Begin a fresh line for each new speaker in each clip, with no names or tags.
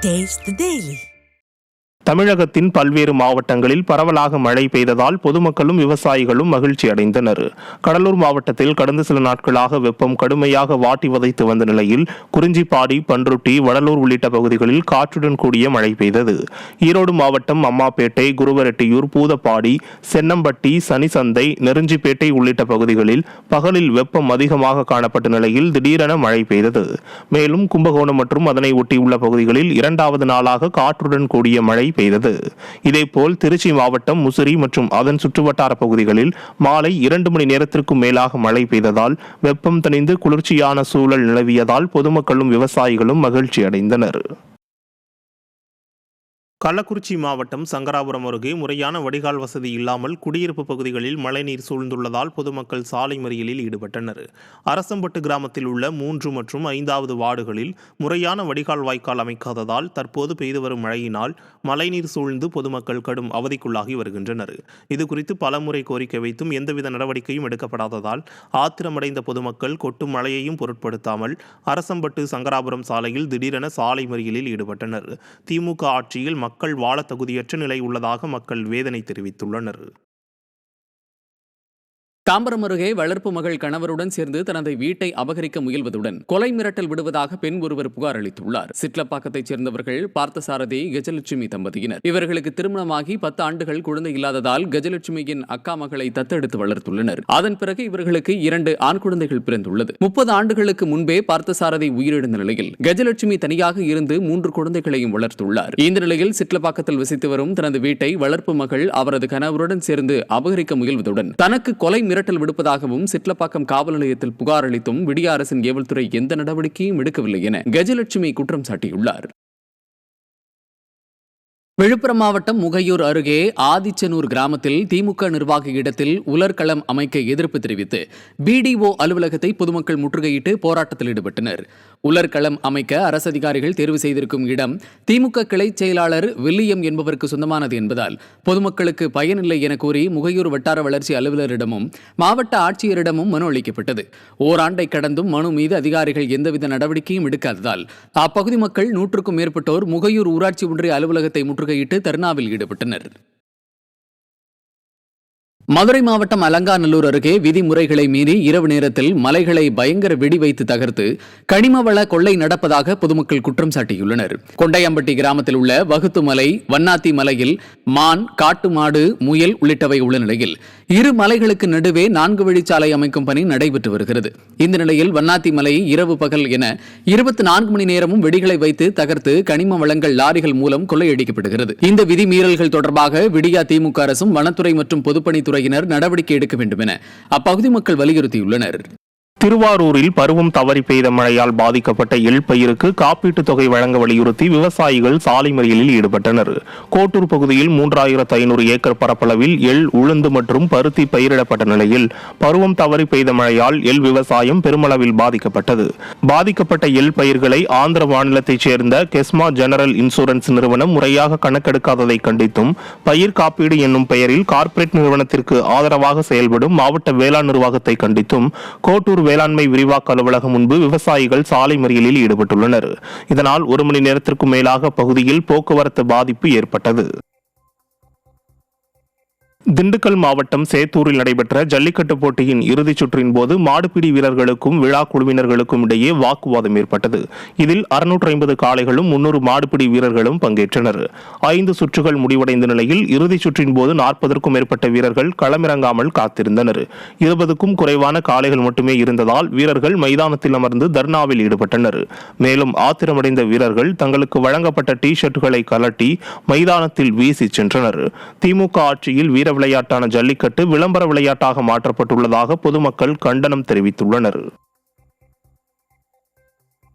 Taste the Daily.
தமிழகத்தின் பல்வேறு மாவட்டங்களில் பரவலாக மழை பெய்ததால் பொதுமக்களும் விவசாயிகளும் மகிழ்ச்சி அடைந்தனர். கடலூர் மாவட்டத்தில் கடந்த சில நாட்களாக வெப்பம் கடுமையாக வாட்டி வதைத்து வந்த நிலையில் குறிஞ்சிப்பாடி, பன்ருட்டி, வடலூர் உள்ளிட்ட பகுதிகளில் காற்றுடன் கூடிய மழை பெய்தது. ஈரோடு மாவட்டம் அம்மாப்பேட்டை, குருவரெட்டியூர், பூதப்பாடி, சென்னம்பட்டி, சனிசந்தை, நெருஞ்சிப்பேட்டை உள்ளிட்ட பகுதிகளில் பகலில் வெப்பம் அதிகமாக காணப்பட்ட நிலையில் திடீரென மழை பெய்தது. மேலும் கும்பகோணம் மற்றும் அதனை ஒட்டியுள்ள பகுதிகளில் இரண்டாவது நாளாக காற்றுடன் கூடிய மழை பெய்தது. இதேபோல் திருச்சி மாவட்டம் முசிறி மற்றும் அதன் சுற்றுவட்டார பகுதிகளில் மாலை 2 மணி நேரத்திற்கும் மேலாக மழை பெய்ததால் வெப்பம் தணிந்து குளிர்ச்சியான சூழல் நிலவியதால் பொதுமக்களும் விவசாயிகளும் மகிழ்ச்சி அடைந்தனர். கள்ளக்குறிச்சி மாவட்டம் சங்கராபுரம் அருகே முறையான வடிகால் வசதி இல்லாமல் குடியிருப்பு பகுதிகளில் மழைநீர் சூழ்ந்துள்ளதால் பொதுமக்கள் சாலை மறியலில் ஈடுபட்டனர். அரசம்பட்டு கிராமத்தில் உள்ள 3 மற்றும் 5வது வார்டுகளில் முறையான வடிகால் வாய்க்கால் அமைக்காததால் தற்போது பெய்து வரும் மழையினால் மழைநீர் சூழ்ந்து பொதுமக்கள் கடும் அவதிக்குள்ளாகி வருகின்றனர். இதுகுறித்து பலமுறை கோரிக்கை வைத்தும் எந்தவித நடவடிக்கையும் எடுக்கப்படாததால் ஆத்திரமடைந்த பொதுமக்கள் கொட்டும் மழையையும் பொருட்படுத்தாமல் அரசம்பட்டு சங்கராபுரம் சாலையில் திடீரென சாலை மறியலில் ஈடுபட்டனர். திமுக ஆட்சியில் மக்கள் வாழ தகுதியற்ற நிலை உள்ளதாக மக்கள் வேதனை தெரிவித்துள்ளனர்.
தாம்பரம் அருகே வளர்ப்பு மகள் கணவருடன் சேர்ந்து தனது வீட்டை அபகரிக்க முயல்வதுடன் கொலை மிரட்டல் விடுவதாக பெண் ஒருவர் புகார் அளித்துள்ளார். சிட்லப்பாக்கத்தைச் சேர்ந்தவர்கள் பார்த்தசாரதி, கஜலட்சுமி தம்பதியினர். இவர்களுக்கு திருமணமாகி 10 ஆண்டுகள் குழந்தை இல்லாததால் கஜலட்சுமியின் அக்கா மகளை தத்தெடுத்து வளர்த்துள்ளனர். அதன் பிறகு இவர்களுக்கு 2 ஆண் குழந்தைகள் பிறந்துள்ளது. 30 ஆண்டுகளுக்கு முன்பே பார்த்தசாரதி உயிரிழந்த நிலையில் கஜலட்சுமி தனியாக இருந்து 3 குழந்தைகளையும் வளர்த்துள்ளார். இந்த நிலையில் சிட்லப்பாக்கத்தில் வசித்து வரும் தனது வீட்டை வளர்ப்பு மகள் அவரது கணவருடன் சேர்ந்து அபகரிக்க முயல்வதுடன் தனக்கு கொலை மிரட்டல் விடுப்பதாகவும் சிட்லப்பாக்கம் காவல் நிலையத்தில் புகார் அளித்தும் விடிய அரசின் ஏவல்துறை எந்த நடவடிக்கையும் எடுக்கவில்லை என கஜலட்சுமி குற்றம் சாட்டியுள்ளார். விழுப்புரம் மாவட்டம் முகையூர் அருகே ஆதிச்சனூர் கிராமத்தில் திமுக நிர்வாக இடத்தில் உலர்களம் அமைக்க எதிர்ப்பு தெரிவித்து பிடிஓ அலுவலகத்தை பொதுமக்கள் முற்றுகையிட்டு போராட்டத்தில் ஈடுபட்டனர். உலர்களம் அமைக்க அரசு அதிகாரிகள் தேர்வு செய்திருக்கும் இடம் திமுக கிளை செயலாளர் வில்லியம் என்பவருக்கு சொந்தமானது என்பதால் பொதுமக்களுக்கு பயனில்லை என கூறி முகையூர் வட்டார வளர்ச்சி அலுவலரிடமும் மாவட்ட ஆட்சியரிடமும் மனு அளிக்கப்பட்டது. ஓராண்டை கடந்தும் மனு மீது அதிகாரிகள் எந்தவித நடவடிக்கையும் எடுக்காததால் அப்பகுதி மக்கள் 100க்கும் மேற்பட்டோர் முகையூர் ஊராட்சி ஒன்றிய அலுவலகத்தை முற்றுகையிட்டு தர்ணாவில் ஈடுபட்டனர். மதுரை மாவட்டம் அலங்காநல்லூர் அருகே விதிமுறைகளை மீறி இரவு நேரத்தில் மலைகளை பயங்கர வெடி வைத்து தகர்த்து கனிமவள கொள்ளை நடப்பதாக பொதுமக்கள் குற்றம் சாட்டியுள்ளனர். கொண்டையம்பட்டி கிராமத்தில் உள்ள வகுத்து மலை, வண்ணாத்தி மலையில் மான், காட்டு மாடு, முயல் உள்ளிட்டவை உள்ள நிலையில் 2 மலைகளுக்கு நடுவே 4 வழிச்சாலை அமைக்கும் பணி நடைபெற்று வருகிறது. இந்த நிலையில் வண்ணாத்தி மலை இரவு பகல் என 24 மணி நேரமும் வெடிகளை வைத்து தகர்த்து கனிம வளங்கள் லாரிகள் மூலம் கொள்ளையடிக்கப்படுகிறது. இந்த விதிமீறல்கள் தொடர்பாக விடியா திமுக அரசும் வனத்துறை மற்றும் பொதுப்பணித்துறை நடவடிக்கை எடுக்க வேண்டும் என அப்பகுதி மக்கள் வலியுறுத்தியுள்ளனர்.
திருவாரூரில் பருவம் தவறி பெய்த மழையால் பாதிக்கப்பட்ட எள் பயிருக்கு காப்பீட்டுத் தொகை வழங்க வலியுறுத்தி விவசாயிகள் சாலை மறியலில் ஈடுபட்டனர். கோட்டூர் பகுதியில் 3500 ஏக்கர் பரப்பளவில் எள், உளுந்து மற்றும் பருத்தி பயிரிடப்பட்ட நிலையில் பருவம் தவறி பெய்த மழையால் எள் விவசாயம் பெருமளவில் பாதிக்கப்பட்டது. பாதிக்கப்பட்ட எள் பயிர்களை ஆந்திர மாநிலத்தைச் சேர்ந்த கெஸ்மா ஜெனரல் இன்சூரன்ஸ் நிறுவனம் முறையாக கணக்கெடுக்காததை கண்டித்தும் பயிர் காப்பீடு என்னும் பெயரில் கார்ப்பரேட் நிறுவனத்திற்கு ஆதரவாக செயல்படும் மாவட்ட வேளாண் நிர்வாகத்தை கண்டித்தும் கோட்டூர் வேளாண்மை விரிவாக்க அலுவலகம் முன்பு விவசாயிகள் சாலை மறியலில் ஈடுபட்டுள்ளனர். இதனால் 1 மணி நேரத்திற்கும் மேலாக பகுதியில் போக்குவரத்து பாதிப்பு ஏற்பட்டது. திண்டுக்கல் மாவட்டம் சேத்தூரில் நடைபெற்ற ஜல்லிக்கட்டு போட்டியின் இறுதிச் சுற்றின் போது மாடுபிடி வீரர்களுக்கும் விழா குழுவினர்களுக்கும் இடையே வாக்குவாதம் ஏற்பட்டது. இதில் 650 காளைகளும் 300 மாடுபிடி வீரர்களும் பங்கேற்றனர். 5 சுற்றுகள் முடிவடைந்த நிலையில் இறுதிச் சுற்றின் போது 40க்கும் மேற்பட்ட வீரர்கள் களமிறங்காமல் காத்திருந்தனர். 20க்கும் குறைவான காளைகள் மட்டுமே இருந்ததால் வீரர்கள் மைதானத்தில் அமர்ந்து தர்ணாவில் ஈடுபட்டனர். மேலும் ஆத்திரமடைந்த வீரர்கள் தங்களுக்கு வழங்கப்பட்ட டி ஷர்ட்டுகளை கலட்டி மைதானத்தில் வீசி சென்றனர். திமுக ஆட்சியில் வீர விளையாட்டான ஜல்லிக்கட்டு விளம்பர விளையாட்டாக மாற்றப்பட்டுள்ளதாக பொதுமக்கள் கண்டனம் தெரிவித்துள்ளனர்.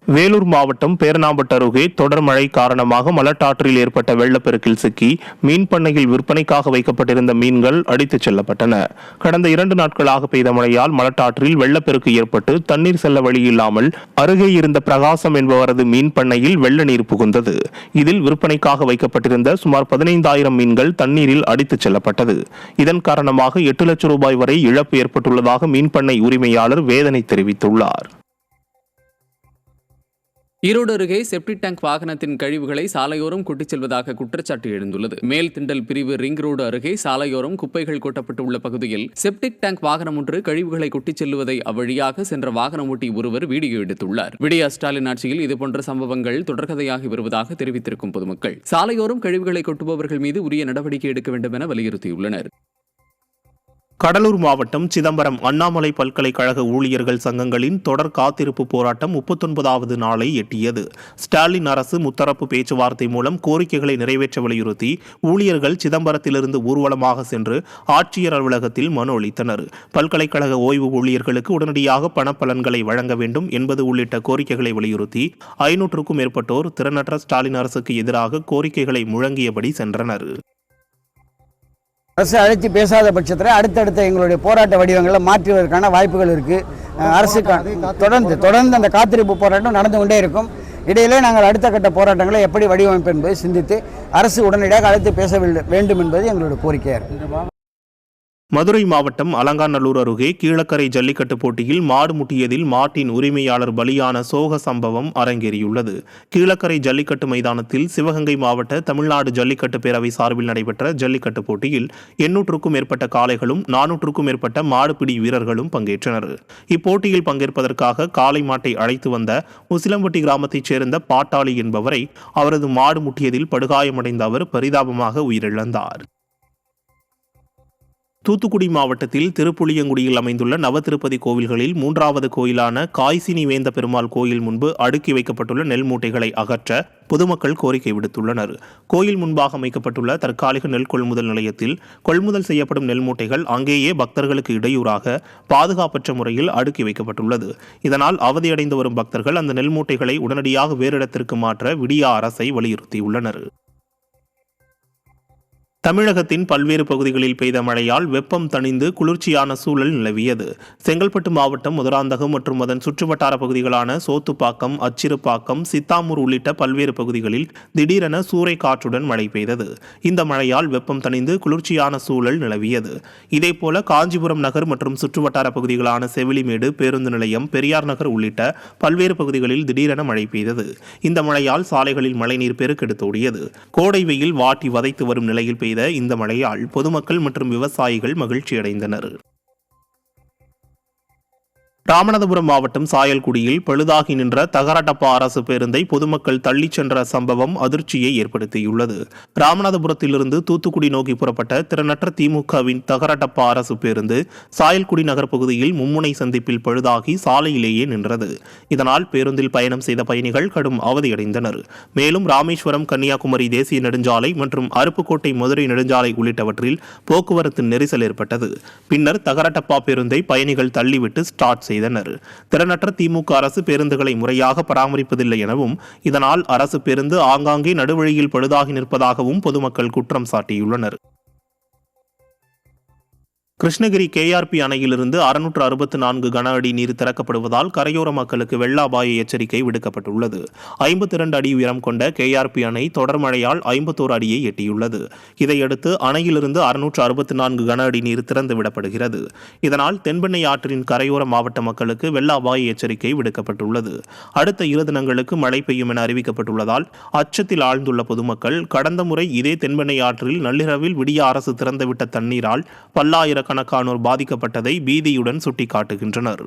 வேலூர் மாவட்டம் பேரணாம்பட்டு அருகே தொடர் மழை காரணமாக மலட்டாற்றில் ஏற்பட்ட வெள்ளப்பெருக்கில் சிக்கி மீன் பண்ணையில் விற்பனைக்காக வைக்கப்பட்டிருந்த மீன்கள் அடித்துச் செல்லப்பட்டன. கடந்த 2 நாட்களாக பெய்த மழையால் மலட்டாற்றில் வெள்ளப்பெருக்கு ஏற்பட்டு தண்ணீர் செல்ல வழி இல்லாமல் அருகே இருந்த பிரகாசம் என்பவரது மீன் பண்ணையில் வெள்ள நீர் புகுந்தது. இதில் விற்பனைக்காக வைக்கப்பட்டிருந்த சுமார் 15,000 மீன்கள் தண்ணீரில் அடித்துச் செல்லப்பட்டது. இதன் காரணமாக 8 லட்சம் ரூபாய் வரை இழப்பு ஏற்பட்டுள்ளதாக மீன் பண்ணை உரிமையாளர் வேதனை தெரிவித்துள்ளார்.
ஈரோடு அருகே செப்டிக் டேங்க் வாகனத்தின் கழிவுகளை சாலையோரம் கொட்டிச் செல்வதாக குற்றச்சாட்டு எழுந்துள்ளது. மேல் திண்டல் பிரிவு ரிங் ரோடு அருகே சாலையோரம் குப்பைகள் கொட்டப்பட்டுள்ள பகுதியில் செப்டிக் டேங்க் வாகனம் ஒன்று கழிவுகளை கொட்டிச் செல்வதை அவ்வழியாக சென்ற வாகனம் ஓட்டி ஒருவர் வீடியோ எடுத்துள்ளார். விடியா ஸ்டாலின் ஆட்சியில் இதுபோன்ற சம்பவங்கள் தொடர்கதையாகி வருவதாக தெரிவித்திருக்கும் பொதுமக்கள் சாலையோரம் கழிவுகளை கொட்டுபவர்கள் மீது உரிய நடவடிக்கை எடுக்க வேண்டும் என வலியுறுத்தியுள்ளனர்.
கடலூர் மாவட்டம் சிதம்பரம் அண்ணாமலை பல்கலைக்கழக ஊழியர்கள் சங்கங்களின் தொடர் காத்திருப்பு போராட்டம் 39வது நாளை எட்டியது. ஸ்டாலின் அரசு முத்தரப்பு பேச்சுவார்த்தை மூலம் கோரிக்கைகளை நிறைவேற்ற வலியுறுத்தி ஊழியர்கள் சிதம்பரத்திலிருந்து ஊர்வலமாக சென்று ஆட்சியர் அலுவலகத்தில் மனு அளித்தனர். பல்கலைக்கழக ஓய்வு ஊழியர்களுக்கு உடனடியாக பணப்பலன்களை வழங்க வேண்டும் என்பது உள்ளிட்ட கோரிக்கைகளை வலியுறுத்தி 500க்கும் மேற்பட்டோர் திறனற்ற ஸ்டாலின் அரசுக்கு எதிராக கோரிக்கைகளை முழங்கியபடி சென்றனர்.
அரசு அழைத்து பேசாத பட்சத்தில் அடுத்தடுத்த எங்களுடைய போராட்ட வடிவங்களை மாற்றுவதற்கான வாய்ப்புகள் இருக்குது. அரசு தொடர்ந்து அந்த காத்திருப்பு போராட்டம் நடந்து கொண்டே இருக்கும். இடையிலே நாங்கள் அடுத்த கட்ட போராட்டங்களை எப்படி வடிவமைப்பு என்பதை சிந்தித்து அரசு உடனடியாக அழைத்து பேச வேண்டும் என்பது எங்களுடைய கோரிக்கையாக இருக்குது.
மதுரை மாவட்டம் அலங்காநல்லூர் அருகே கீழக்கரை ஜல்லிக்கட்டு போட்டியில் மாடு முட்டியதில் மாட்டின் உரிமையாளர் பலியான சோக சம்பவம் அரங்கேறியுள்ளது. கீழக்கரை ஜல்லிக்கட்டு மைதானத்தில் சிவகங்கை மாவட்ட தமிழ்நாடு ஜல்லிக்கட்டு பேரவை சார்பில் நடைபெற்ற ஜல்லிக்கட்டு போட்டியில் 800க்கும் மேற்பட்ட காளைகளும் 400க்கும் மேற்பட்ட மாடுபிடி வீரர்களும் பங்கேற்றனர். இப்போட்டியில் பங்கேற்பதற்காக காளை மாட்டை அழைத்து வந்த உசிலம்பட்டி கிராமத்தைச் சேர்ந்த பாட்டாளி என்பவரை அவரது மாடு முட்டியதில் படுகாயமடைந்த அவர் பரிதாபமாக உயிரிழந்தார். தூத்துக்குடி மாவட்டத்தில் திருப்புளியங்குடியில் அமைந்துள்ள நவதிருப்பதி கோவில்களில் 3வது கோயிலான காய்சினி வேந்த பெருமாள் கோயில் முன்பு அடுக்கி வைக்கப்பட்டுள்ள நெல் மூட்டைகளை அகற்ற பொதுமக்கள் கோரிக்கை விடுத்துள்ளனர். கோயில் முன்பாக அமைக்கப்பட்டுள்ள தற்காலிக நெல் கொள்முதல் நிலையத்தில் கொள்முதல் செய்யப்படும் நெல் மூட்டைகள் அங்கேயே பக்தர்களுக்கு இடையூறாக பாதுகாப்பற்ற முறையில் அடுக்கி வைக்கப்பட்டுள்ளது. இதனால் அவதியடைந்து வரும் பக்தர்கள் அந்த நெல் மூட்டைகளை உடனடியாக வேறு இடத்திற்கு மாற்ற விடியா அரசை வலியுறுத்தியுள்ளனர். தமிழகத்தின் பல்வேறு பகுதிகளில் பெய்த மழையால் வெப்பம் தணிந்து குளிர்ச்சியான சூழல் நிலவியது. செங்கல்பட்டு மாவட்டம் மதுராந்தகம் மற்றும் அதன் சுற்றுவட்டார பகுதிகளான சோத்துப்பாக்கம், அச்சிறுப்பாக்கம், சித்தாமூர் உள்ளிட்ட பல்வேறு பகுதிகளில் திடீரென சூறை காற்றுடன் மழை பெய்தது. இந்த மழையால் வெப்பம் தணிந்து குளிர்ச்சியான சூழல் நிலவியது. இதேபோல காஞ்சிபுரம் நகர் மற்றும் சுற்றுவட்டார பகுதிகளான செவிலிமேடு, பேருந்து நிலையம், பெரியார் நகர் உள்ளிட்ட பல்வேறு பகுதிகளில் திடீரென மழை பெய்தது. இந்த மழையால் சாலைகளில் மழைநீர் பெருக்கெடுத்தோடியது. கோடை வெயில் வாட்டி வதைத்து வரும் நிலையில் பெய்த இந்த மழையால் பொதுமக்கள் மற்றும் விவசாயிகள் மகிழ்ச்சியடைந்தனர். ராமநாதபுரம் மாவட்டம் சாயல்குடியில் பழுதாகி நின்ற தகரடப்பா அரசு பேருந்தை பொதுமக்கள் தள்ளிச் சென்ற சம்பவம் அதிர்ச்சியை ஏற்படுத்தியுள்ளது. ராமநாதபுரத்திலிருந்து தூத்துக்குடி நோக்கி புறப்பட்ட திறனற்ற திமுகவின் தகரடப்பா அரசு பேருந்து சாயல்குடி நகர் பகுதியில் மும்முனை சந்திப்பில் பழுதாகி சாலையிலேயே நின்றது. இதனால் பேருந்தில் பயணம் செய்த பயணிகள் கடும் அவதியடைந்தனர். மேலும் ராமேஸ்வரம் கன்னியாகுமரி தேசிய நெடுஞ்சாலை மற்றும் அருப்புக்கோட்டை மதுரை நெடுஞ்சாலை உள்ளிட்டவற்றில் போக்குவரத்து நெரிசல் ஏற்பட்டது. பின்னர் தகரடப்பா பேருந்தை பயணிகள் தள்ளிவிட்டு ஸ்டார்ட் செய்தனர். திறனற்ற திமுக அரசு பேருந்துகளை முறையாக பராமரிப்பதில்லை எனவும் இதனால் அரசு பேருந்து ஆங்காங்கே நடுவழியில் பழுதாகி நிற்பதாகவும் பொதுமக்கள் குற்றம் சாட்டியுள்ளனர். கிருஷ்ணகிரி கேஆர்பி அணையிலிருந்து 664 கன அடி நீர் திறக்கப்படுவதால் கரையோர மக்களுக்கு வெள்ள அபாய எச்சரிக்கை விடுக்கப்பட்டுள்ளது. 52 அடி உயரம் கொண்ட கேஆர்பி அணை தொடர் மழையால் 51 அடியை எட்டியுள்ளது. இதையடுத்து அணையிலிருந்து 664 கன அடி நீர் திறந்து விடப்படுகிறது. இதனால் தென்பெண்ணை ஆற்றின் கரையோர மாவட்ட மக்களுக்கு வெள்ள அபாய எச்சரிக்கை விடுக்கப்பட்டுள்ளது. அடுத்த 2 தினங்களுக்கு மழை பெய்யும் என அறிவிக்கப்பட்டுள்ளதால் அச்சத்தில் ஆழ்ந்துள்ள பொதுமக்கள் கடந்த முறை இதே தென்பெண்ணை ஆற்றில் நள்ளிரவில் விடிய அரசு திறந்துவிட்ட தண்ணீரால் பல்லாயிரக்கணக்கானோர் பாதிக்கப்பட்டதை பீதியுடன் சுட்டிக்காட்டுகின்றனர்.